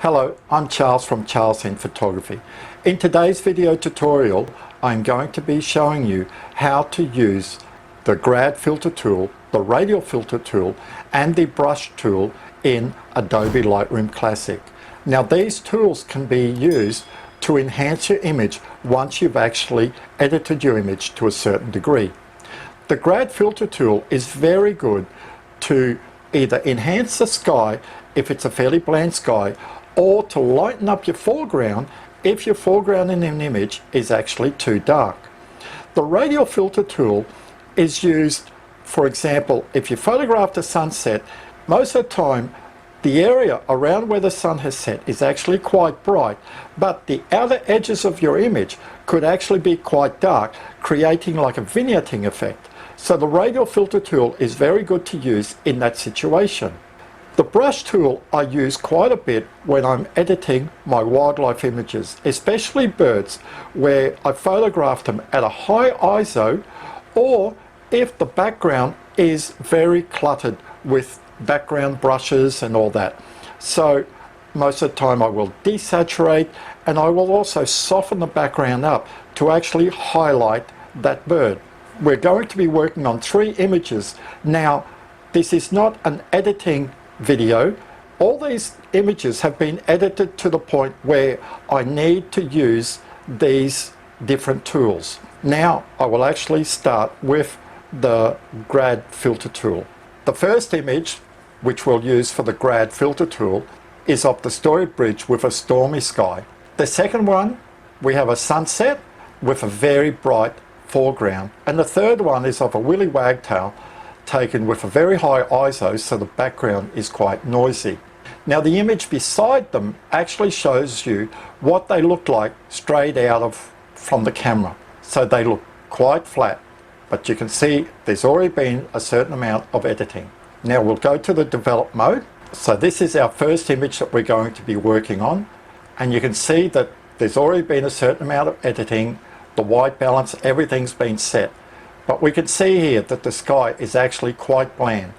Hello, I'm Charles from Charles in Photography. In today's video tutorial, I'm going to be showing you how to use the grad filter tool, the radial filter tool, and the brush tool in Adobe Lightroom Classic. Now these tools can be used to enhance your image once you've actually edited your image to a certain degree. The grad filter tool is very good to either enhance the sky if it's a fairly bland sky, or to lighten up your foreground if your foreground in an image is actually too dark. The radial filter tool is used, for example, if you photographed a sunset, most of the time the area around where the sun has set is actually quite bright, but the outer edges of your image could actually be quite dark, creating like a vignetting effect. So the radial filter tool is very good to use in that situation. The brush tool I use quite a bit when I'm editing my wildlife images, especially birds, where I photographed them at a high ISO, or if the background is very cluttered with background brushes and all that. So most of the time I will desaturate, and I will also soften the background up to actually highlight that bird. We're going to be working on 3 images. Now, this is not an editing video. All these images have been edited to the point where I need to use these different tools. Now I will actually start with the grad filter tool. The first image, which we'll use for the grad filter tool, is of the Story Bridge with a stormy sky. The second one, we have a sunset with a very bright foreground, and the third one is of a willy wagtail taken with a very high ISO, so the background is quite noisy. Now the image beside them actually shows you what they look like straight out from the camera. So they look quite flat, but you can see there's already been a certain amount of editing. Now we'll go to the develop mode. So this is our first image that we're going to be working on, and you can see that there's already been a certain amount of editing. The white balance, everything's been set. But we can see here that the sky is actually quite bland.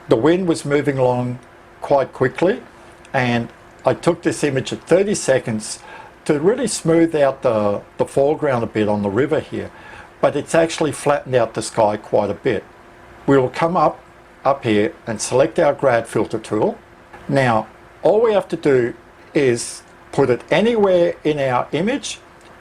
The wind was moving along quite quickly, and I took this image at 30 seconds to really smooth out the foreground a bit on the river here, but it's actually flattened out the sky quite a bit. We will come up here and select our grad filter tool. Now all we have to do is put it anywhere in our image,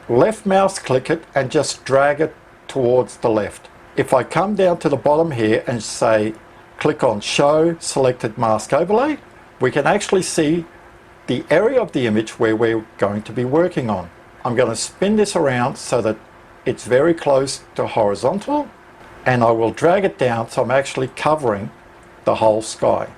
left mouse click it, and just drag it towards the left. If I come down to the bottom here and say click on show selected mask overlay, we can actually see the area of the image where we're going to be working on. I'm going to spin this around so that it's very close to horizontal, and I will drag it down so I'm actually covering the whole sky,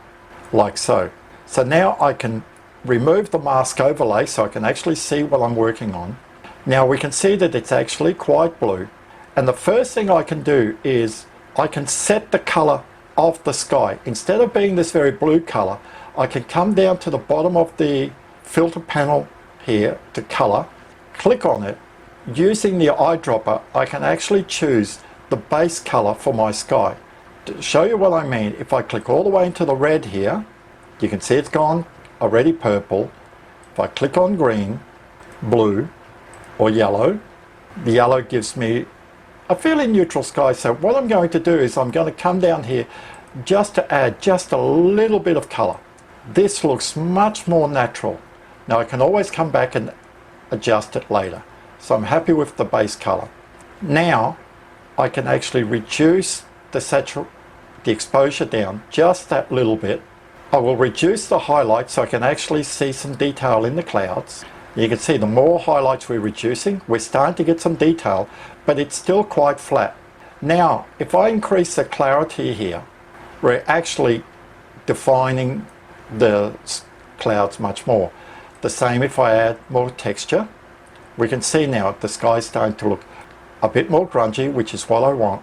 like so. So now I can remove the mask overlay so I can actually see what I'm working on. Now we can see that it's actually quite blue. And the first thing I can do is I can set the color of the sky. Instead of being this very blue color, I can come down to the bottom of the filter panel here to color, click on it. Using the eyedropper, I can actually choose the base color for my sky. To show you what I mean, if I click all the way into the red here, you can see it's gone already purple. If I click on green, blue, or yellow, the yellow gives me a fairly neutral sky. So what I'm going to do is I'm going to come down here just to add just a little bit of color. This looks much more natural. Now I can always come back and adjust it later. So I'm happy with the base color. Now I can actually reduce the exposure down just that little bit. I will reduce the highlight so I can actually see some detail in the clouds. You can see the more highlights we're reducing, we're starting to get some detail, but it's still quite flat. Now, if I increase the clarity here, we're actually defining the clouds much more. The same if I add more texture. We can see now the sky's starting to look a bit more grungy, which is what I want.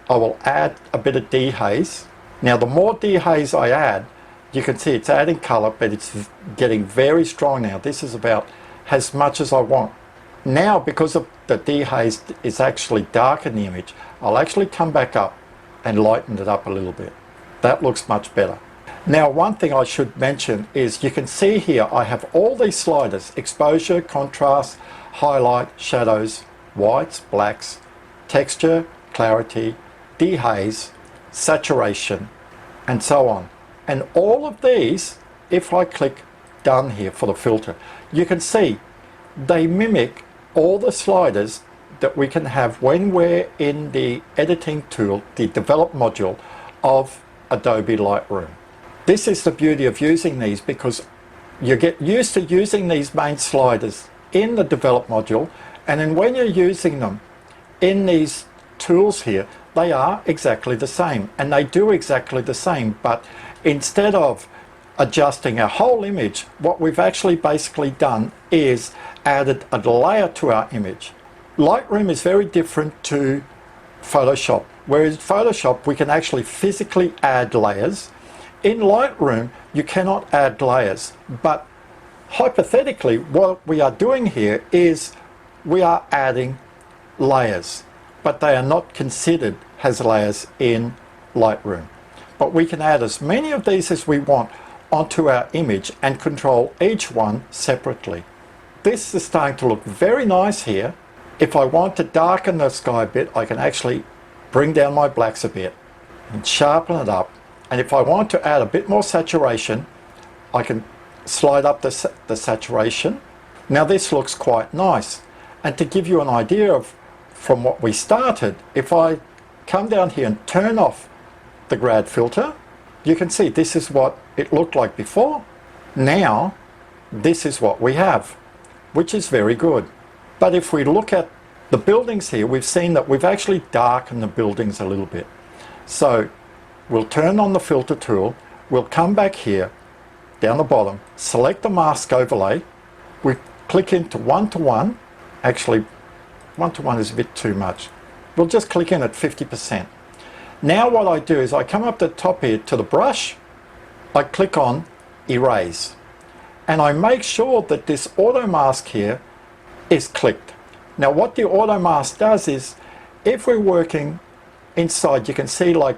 I will add a bit of dehaze. Now, the more dehaze I add, you can see it's adding color, but it's getting very strong now. This is about as much as I want. Now, because of the dehaze is actually dark in the image, I'll actually come back up and lighten it up a little bit. That looks much better. Now, one thing I should mention is you can see here I have all these sliders: exposure, contrast, highlight, shadows, whites, blacks, texture, clarity, dehaze, saturation, and so on. And all of these, if I click done here for the filter, you can see they mimic all the sliders that we can have when we're in the editing tool, the develop module of Adobe Lightroom. This is the beauty of using these, because you get used to using these main sliders in the develop module, and then when you're using them in these tools here, they are exactly the same and they do exactly the same. But instead of adjusting our whole image, what we've actually basically done is added a layer to our image. Lightroom is very different to Photoshop. Whereas Photoshop, we can actually physically add layers. In Lightroom, you cannot add layers, but hypothetically, what we are doing here is we are adding layers, but they are not considered as layers in Lightroom. But we can add as many of these as we want onto our image and control each one separately. This is starting to look very nice here. If I want to darken the sky a bit, I can actually bring down my blacks a bit and sharpen it up. And if I want to add a bit more saturation, I can slide up the saturation. Now this looks quite nice. And to give you an idea of from what we started, if I come down here and turn off the grad filter, you can see this is what it looked like before. Now this is what we have, which is very good. But if we look at the buildings here, we've seen that we've actually darkened the buildings a little bit. So we'll turn on the filter tool, we'll come back here down the bottom, select the mask overlay, we click into 1:1. Actually 1:1 is a bit too much. We'll just click in at 50%. Now what I do is I come up the top here to the brush, I click on erase, and I make sure that this auto mask here is clicked. Now what the auto mask does is, if we're working inside, you can see like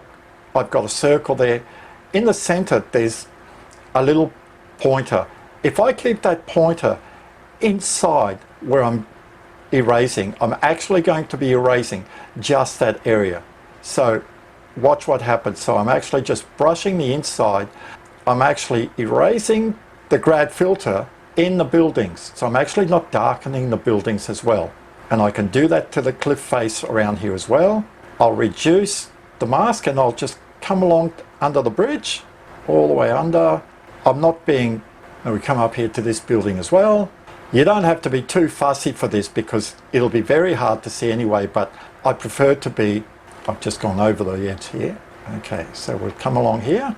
I've got a circle there. In the center there's a little pointer. If I keep that pointer inside where I'm erasing, I'm actually going to be erasing just that area. So watch what happens. So I'm actually just brushing the inside. I'm actually erasing the grad filter in the buildings. So I'm actually not darkening the buildings as well. And I can do that to the cliff face around here as well. I'll reduce the mask and I'll just come along under the bridge, all the way under. I'm not being, and we come up here to this building as well. You don't have to be too fussy for this because it'll be very hard to see anyway, but I prefer to be, I've just gone over the edge here. Okay, so we'll come along here.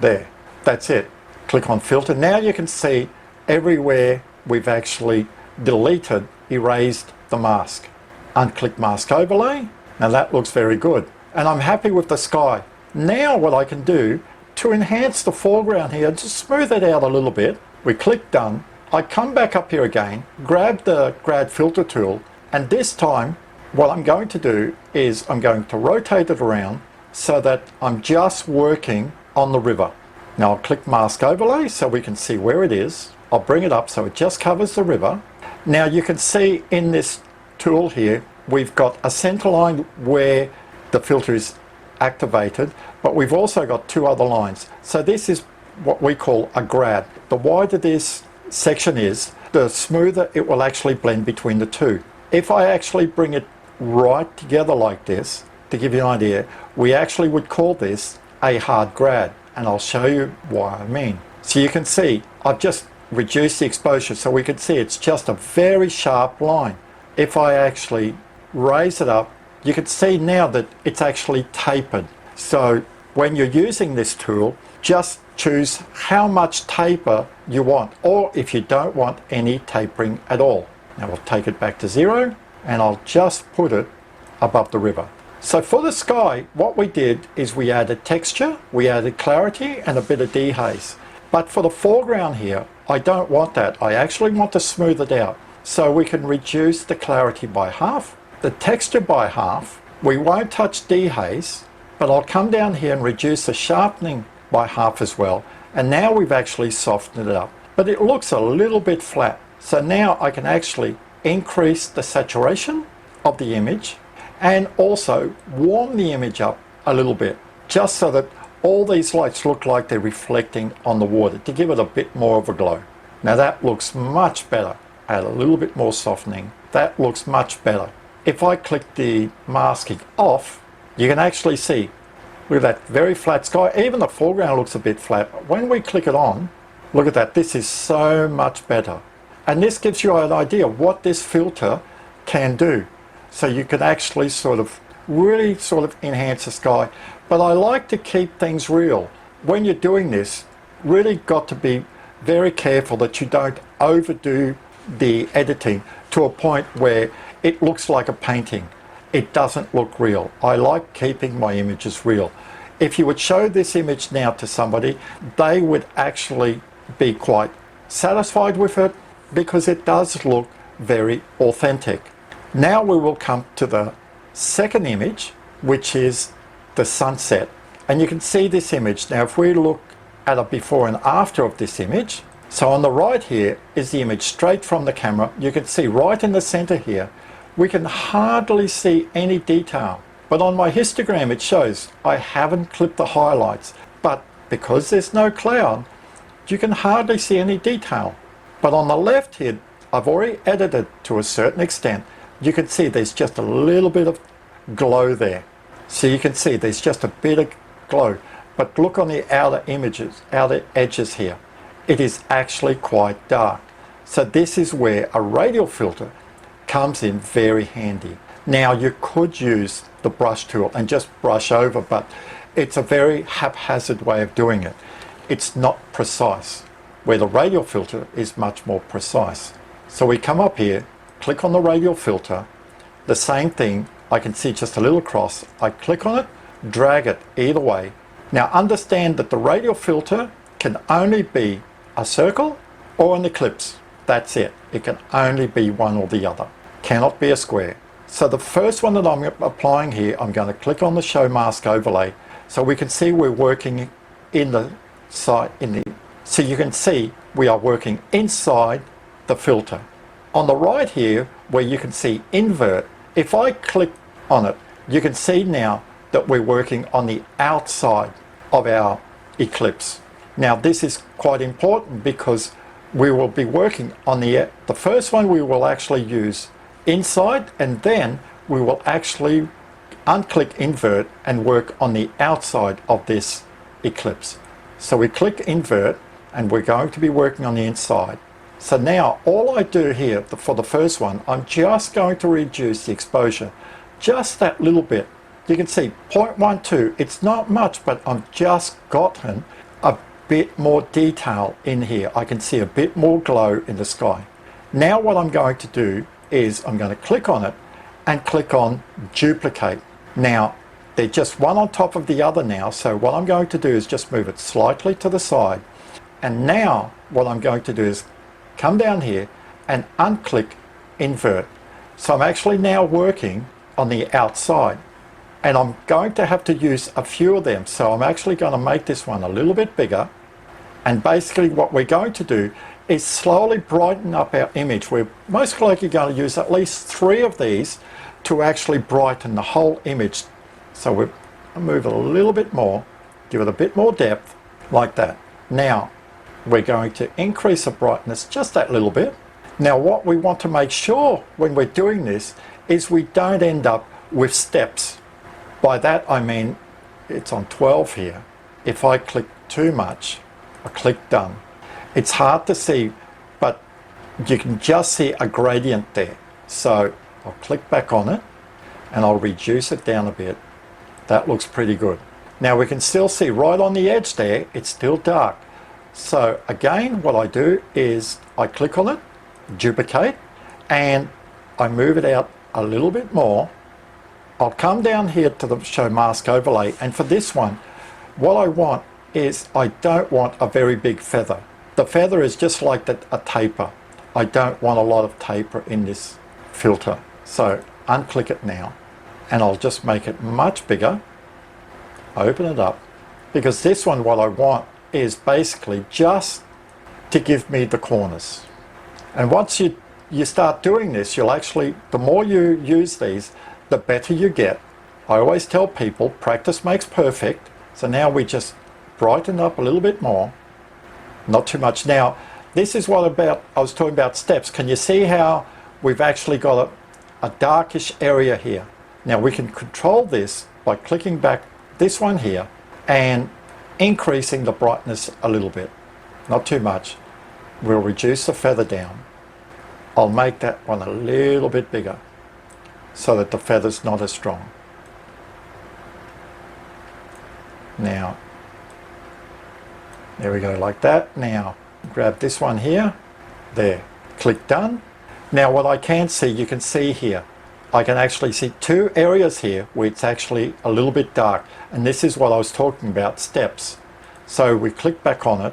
There, that's it. Click on filter. Now you can see everywhere we've actually deleted, erased the mask. Unclick mask overlay. Now that looks very good. And I'm happy with the sky. Now what I can do to enhance the foreground here, just smooth it out a little bit. We click done. I come back up here again, grab the grad filter tool, and this time what I'm going to do is I'm going to rotate it around so that I'm just working on the river. Now I'll click mask overlay so we can see where it is. I'll bring it up so it just covers the river. Now you can see in this tool here, we've got a center line where the filter is activated, but we've also got two other lines. So this is what we call a grad. The wider this section is, the smoother it will actually blend between the two. If I actually bring it right together like this, to give you an idea, we actually would call this a hard grad, and I'll show you why I mean. So you can see I've just reduced the exposure so we can see it's just a very sharp line. If I actually raise it up, you can see now that it's actually tapered. So when you're using this tool, just choose how much taper you want, or if you don't want any tapering at all. Now we'll take it back to 0 and I'll just put it above the river. So for the sky, what we did is we added texture, we added clarity and a bit of dehaze. But for the foreground here, I don't want that. I actually want to smooth it out. So we can reduce the clarity by half, the texture by half. We won't touch dehaze, but I'll come down here and reduce the sharpening by half as well. And now we've actually softened it up. But it looks a little bit flat. So now I can actually increase the saturation of the image and also warm the image up a little bit, just so that all these lights look like they're reflecting on the water to give it a bit more of a glow. Now that looks much better. Add a little bit more softening. That looks much better. If I click the masking off, you can actually see, look at that very flat sky. Even the foreground looks a bit flat. But when we click it on, look at that. This is so much better. And this gives you an idea of what this filter can do. So you can actually really enhance the sky. But I like to keep things real. When you're doing this, really got to be very careful that you don't overdo the editing to a point where it looks like a painting. It doesn't look real. I like keeping my images real. If you would show this image now to somebody, they would actually be quite satisfied with it because it does look very authentic. Now we will come to the second image, which is the sunset. And you can see this image. Now if we look at a before and after of this image, so on the right here is the image straight from the camera. You can see right in the center here, we can hardly see any detail. But on my histogram it shows I haven't clipped the highlights, but because there's no cloud, you can hardly see any detail. But on the left here, I've already edited to a certain extent. You can see there's just a little bit of glow there. So you can see there's just a bit of glow. But look on the outer edges here. It is actually quite dark. So this is where a radial filter comes in very handy. Now you could use the brush tool and just brush over, but it's a very haphazard way of doing it. It's not precise, where the radial filter is much more precise. So we come up here, click on the radial filter, the same thing, I can see just a little cross. I click on it, drag it either way. Now understand that the radial filter can only be a circle or an ellipse. That's it. It can only be one or the other. Cannot be a square. So the first one that I'm applying here, I'm going to click on the Show Mask Overlay. So we can see we're working in the side, so you can see we are working inside the filter. On the right here, where you can see invert, if I click on it, you can see now that we're working on the outside of our ellipse. Now this is quite important because we will be working on the first one we will actually use inside, and then we will actually unclick invert and work on the outside of this ellipse. So we click invert and we're going to be working on the inside. So now all I do here for the first one, I'm just going to reduce the exposure just that little bit. You can see 0.12, it's not much, but I've just gotten a bit more detail in here. I can see a bit more glow in the sky. Now what I'm going to do is I'm going to click on it and click on duplicate. Now they're just one on top of the other now, so what I'm going to do is just move it slightly to the side. And now what I'm going to do is come down here and unclick invert. So I'm actually now working on the outside, and I'm going to have to use a few of them. So I'm actually going to make this one a little bit bigger, and basically what we're going to do is slowly brighten up our image. We're most likely going to use at least 3 of these to actually brighten the whole image. So we'll move it a little bit more, give it a bit more depth, like that. Now we're going to increase the brightness just that little bit. Now what we want to make sure when we're doing this is we don't end up with steps. By that I mean it's on 12 here. If I click too much, I click done. It's hard to see, but you can just see a gradient there. So I'll click back on it and I'll reduce it down a bit. That looks pretty good. Now we can still see right on the edge there, it's still dark. So again, what I do is I click on it, duplicate, and I move it out a little bit more. I'll come down here to the Show Mask Overlay, and for this one, what I want is I don't want a very big feather. The feather is just like a taper. I don't want a lot of taper in this filter. So unclick it now, and I'll just make it much bigger, open it up, because this one, what I want is basically just to give me the corners. And once you start doing this, you'll actually, the more you use these, the better you get. I always tell people, practice makes perfect. So now we just brighten up a little bit more, not too much. Now, this is what I was talking about steps. Can you see how we've actually got a darkish area here? Now we can control this by clicking back this one here and increasing the brightness a little bit, not too much. We'll reduce the feather down. I'll make that one a little bit bigger so that the feather's not as strong. Now, there we go, like that. Now, grab this one here, there, click done. Now what I can see, you can see here, I can actually see two areas here where it's actually a little bit dark, and this is what I was talking about, steps. So we click back on it.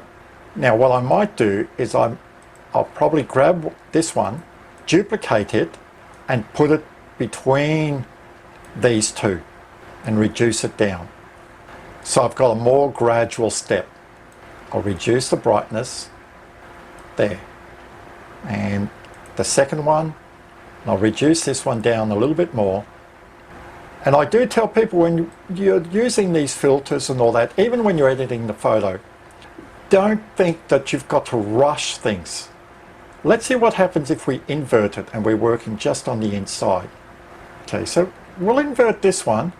Now what I might do is I'll probably grab this one, duplicate it, and put it between these two and reduce it down. So I've got a more gradual step. I'll reduce the brightness, there. And the second one, I'll reduce this one down a little bit more. And I do tell people when you're using these filters and all that, even when you're editing the photo, don't think that you've got to rush things. Let's see what happens if we invert it and we're working just on the inside. Okay, so we'll invert this one.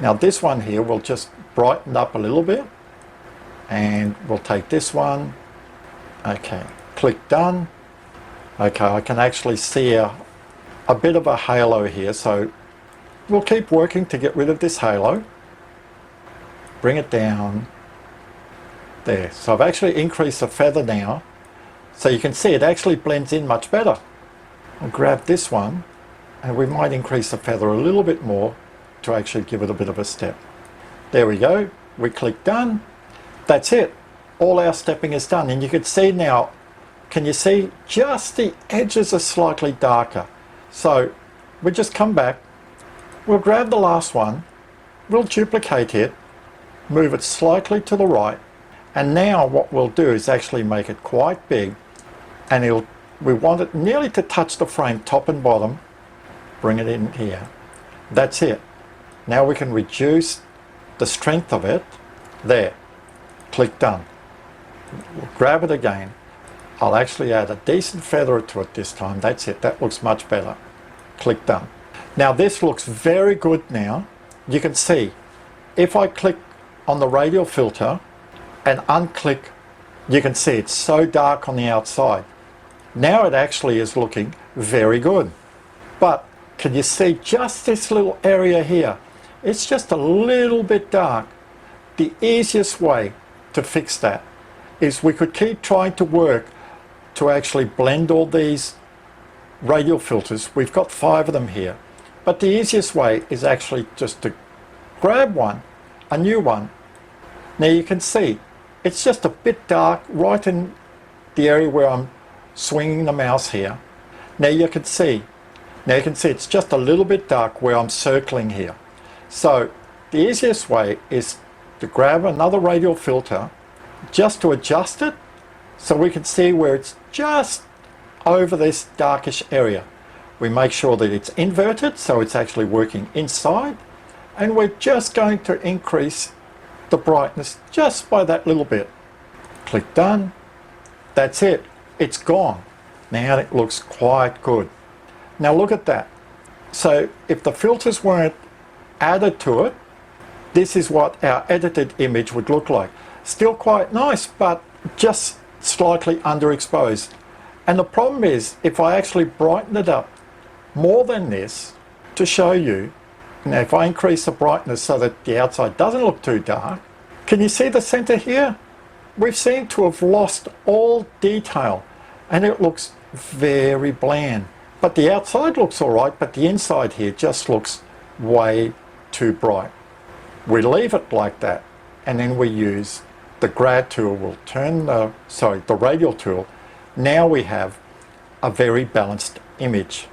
Now this one here will just brighten up a little bit, and we'll take this one. Okay, click done. Okay, I can actually see a bit of a halo here, so we'll keep working to get rid of this halo. Bring it down. There, so I've actually increased the feather now, so you can see it actually blends in much better. I'll grab this one, and we might increase the feather a little bit more to actually give it a bit of a step. There we go, we click done. That's it, all our stepping is done. And you can see now, can you see just the edges are slightly darker? So we just come back, we'll grab the last one, we'll duplicate it, move it slightly to the right, and now what we'll do is actually make it quite big, and we want it nearly to touch the frame top and bottom. Bring it in here. That's it. Now we can reduce the strength of it. There, click done. We'll grab it again. I'll actually add a decent feather to it this time. That's it, that looks much better. Click done. Now this looks very good now. You can see, if I click on the radial filter and unclick, you can see it's so dark on the outside. Now it actually is looking very good. But can you see just this little area here? It's just a little bit dark. The easiest way to fix that is we could keep trying to work to actually blend all these radial filters. We've got 5 of them here. But the easiest way is actually just to grab one, a new one. Now you can see it's just a bit dark right in the area where I'm swinging the mouse here. Now you can see it's just a little bit dark where I'm circling here. So the easiest way is to grab another radial filter just to adjust it so we can see where it's just over this darkish area. We make sure that it's inverted so it's actually working inside, and we're just going to increase the brightness just by that little bit. Click done. That's it. It's gone. Now it looks quite good. Now look at that. So if the filters weren't added to it, this is what our edited image would look like. Still quite nice, but just slightly underexposed. And the problem is, if I actually brighten it up more than this to show you, now if I increase the brightness so that the outside doesn't look too dark, can you see the center here? We've seemed to have lost all detail and it looks very bland. But the outside looks all right, but the inside here just looks way too bright. We leave it like that, and then we use the grad tool. We'll turn the radial tool. Now we have a very balanced image.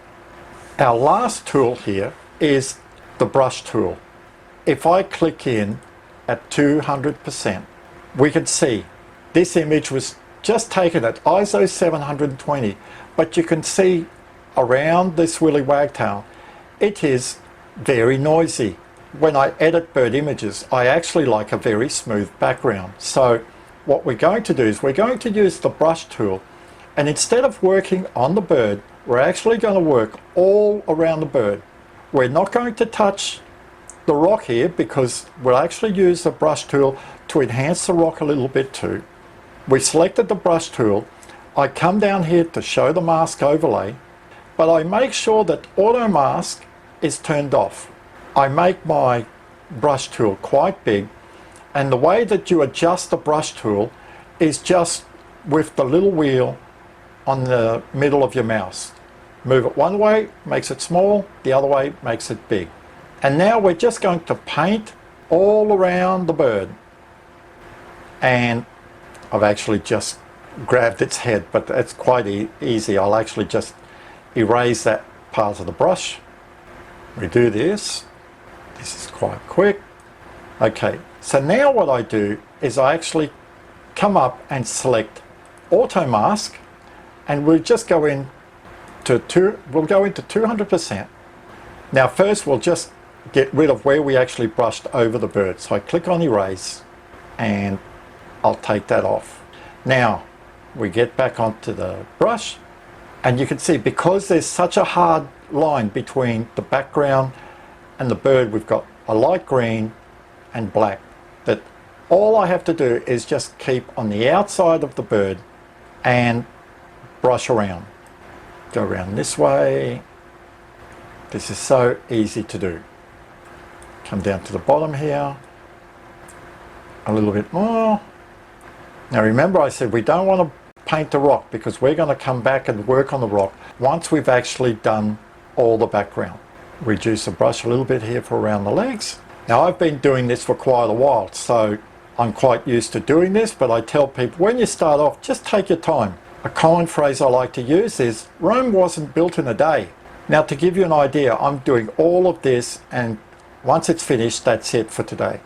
Our last tool here is the brush tool. If I click in at 200%. We can see this image was just taken at ISO 720, but you can see around this willy wagtail, it is very noisy. When I edit bird images, I actually like a very smooth background. So what we're going to do is we're going to use the brush tool, and instead of working on the bird, we're actually going to work all around the bird. We're not going to touch the rock here because we'll actually use the brush tool to enhance the rock a little bit too. We selected the brush tool. I come down here to show the mask overlay, but I make sure that auto mask is turned off. I make my brush tool quite big, and the way that you adjust the brush tool is just with the little wheel on the middle of your mouse. Move it one way, makes it small, the other way makes it big. And now we're just going to paint all around the bird. And I've actually just grabbed its head, but that's quite easy. I'll actually just erase that part of the brush. We do this. This is quite quick. Okay, so now what I do is I actually come up and select auto mask, and we'll just go in to we'll go into 200%. Now first we'll just get rid of where we actually brushed over the bird. So I click on erase and I'll take that off. Now we get back onto the brush, and you can see because there's such a hard line between the background and the bird, we've got a light green and black, that all I have to do is just keep on the outside of the bird and brush around. Go around this way. This is so easy to do. Come down to the bottom here, a little bit more. Now remember I said we don't want to paint the rock because we're going to come back and work on the rock once we've actually done all the background. Reduce the brush a little bit here for around the legs. Now I've been doing this for quite a while, so I'm quite used to doing this, but I tell people when you start off, just take your time. A common phrase I like to use is, Rome wasn't built in a day. Now to give you an idea, I'm doing all of this, and once it's finished, that's it for today.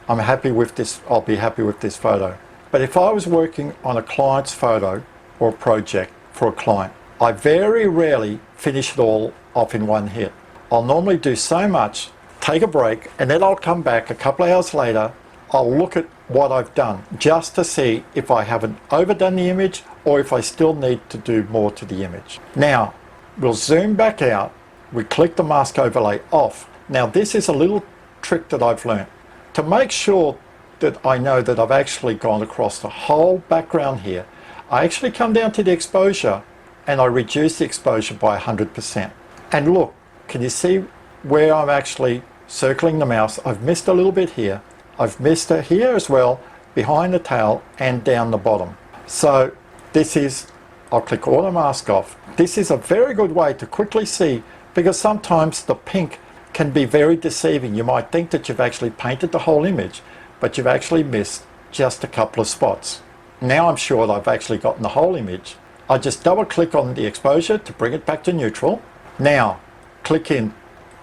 I'm happy with this, I'll be happy with this photo. But if I was working on a client's photo or project for a client, I very rarely finish it all off in one hit. I'll normally do so much, take a break, and then I'll come back a couple of hours later, I'll look at what I've done just to see if I haven't overdone the image or if I still need to do more to the image. Now, we'll zoom back out, we click the mask overlay off. Now this is a little trick that I've learned. To make sure that I know that I've actually gone across the whole background here, I actually come down to the exposure and I reduce the exposure by 100%. And look, can you see where I'm actually circling the mouse? I've missed a little bit here. I've missed it here as well, behind the tail and down the bottom. So this is, I'll click auto mask off. This is a very good way to quickly see, because sometimes the pink can be very deceiving. You might think that you've actually painted the whole image, but you've actually missed just a couple of spots. Now I'm sure that I've actually gotten the whole image. I just double click on the exposure to bring it back to neutral. Now click in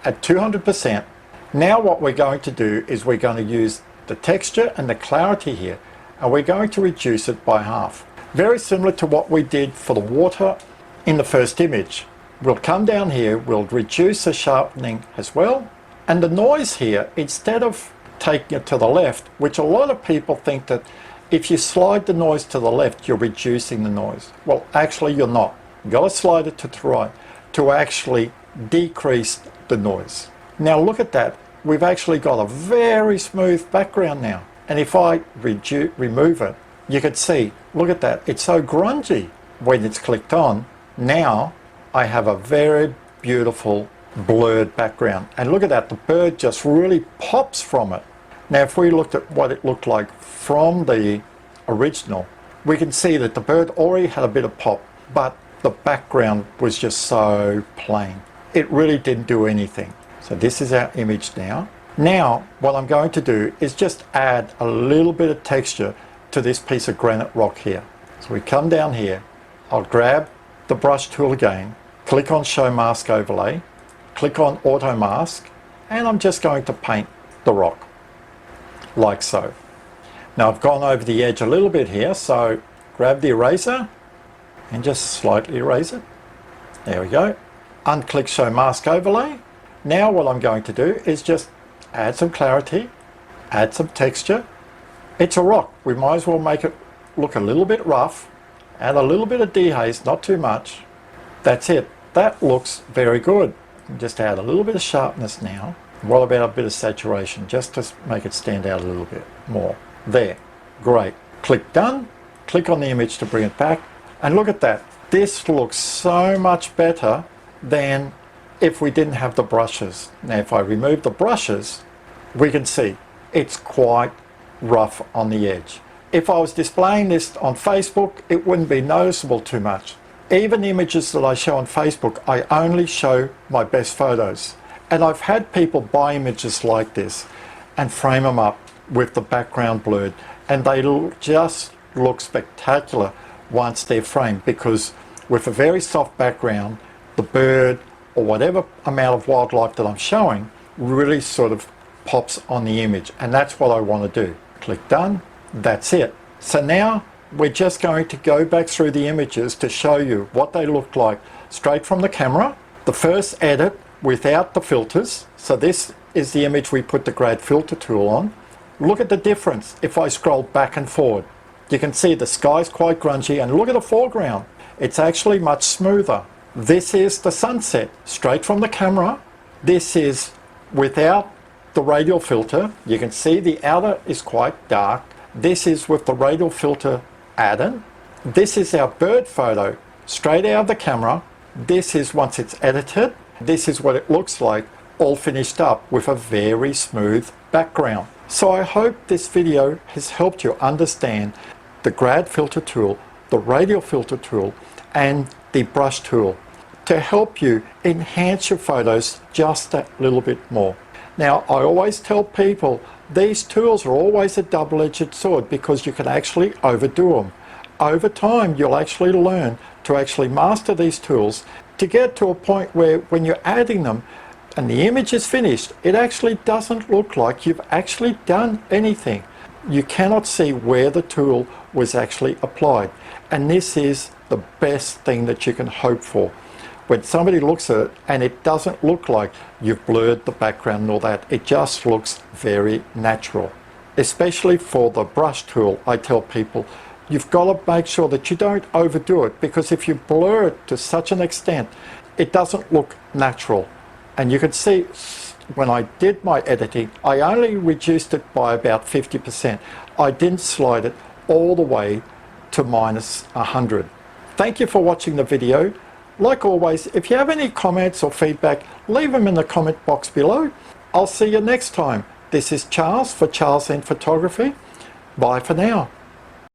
at 200%. Now what we're going to do is we're going to use the texture and the clarity here, and we're going to reduce it by half. Very similar to what we did for the water in the first image. We'll come down here, we'll reduce the sharpening as well, and the noise here, instead of taking it to the left, which a lot of people think that if you slide the noise to the left, you're reducing the noise. Well, actually you're not. You've got to slide it to the right to actually decrease the noise. Now look at that. We've actually got a very smooth background now. And if I remove it, you can see, look at that. It's so grungy when it's clicked on. Now I have a very beautiful blurred background. And look at that, the bird just really pops from it. Now if we looked at what it looked like from the original, we can see that the bird already had a bit of pop, but the background was just so plain. It really didn't do anything. So this is our image now. Now what I'm going to do is just add a little bit of texture to this piece of granite rock here. So we come down here, I'll grab the brush tool again, click on show mask overlay, click on auto mask, and I'm just going to paint the rock. like so. Now I've gone over the edge a little bit here, so grab the eraser and just slightly erase it. There we go. Unclick Show Mask Overlay. Now what I'm going to do is just add some clarity, add some texture. It's a rock. We might as well make it look a little bit rough. Add a little bit of dehaze, not too much. That's it. That looks very good. Just add a little bit of sharpness now. What about a bit of saturation, just to make it stand out a little bit more. There. Great. Click Done. Click on the image to bring it back. And look at that. This looks so much better than if we didn't have the brushes. Now if I remove the brushes, we can see it's quite rough on the edge. If I was displaying this on Facebook, it wouldn't be noticeable too much. Even images that I show on Facebook, I only show my best photos. And I've had people buy images like this and frame them up with the background blurred, and they just look spectacular once they're framed, because with a very soft background, the bird or whatever amount of wildlife that I'm showing really sort of pops on the image, and that's what I want to do. Click Done. That's it. So now we're just going to go back through the images to show you what they look like straight from the camera. The first edit without the filters. So this is the image we put the grad filter tool on. Look at the difference if I scroll back and forward. You can see the sky's quite grungy, and look at the foreground. It's actually much smoother. This is the sunset straight from the camera. This is without the radial filter. You can see the outer is quite dark. This is with the radial filter added. This is our bird photo straight out of the camera. This is once it's edited. This is what it looks like all finished up with a very smooth background. So I hope this video has helped you understand the grad filter tool, the radial filter tool, and the brush tool to help you enhance your photos just that little bit more. Now, I always tell people these tools are always a double-edged sword, because you can actually overdo them. Over time, you'll actually learn to actually master these tools to get to a point where when you're adding them and the image is finished, it actually doesn't look like you've actually done anything. You cannot see where the tool was actually applied. And this is the best thing that you can hope for. When somebody looks at it and it doesn't look like you've blurred the background and all that, it just looks very natural. Especially for the brush tool, I tell people, you've got to make sure that you don't overdo it, because if you blur it to such an extent, it doesn't look natural. And you can see when I did my editing, I only reduced it by about 50%. I didn't slide it all the way to minus 100. Thank you for watching the video. Like always, if you have any comments or feedback, leave them in the comment box below. I'll see you next time. This is Charles for Charles Zen Photography. Bye for now.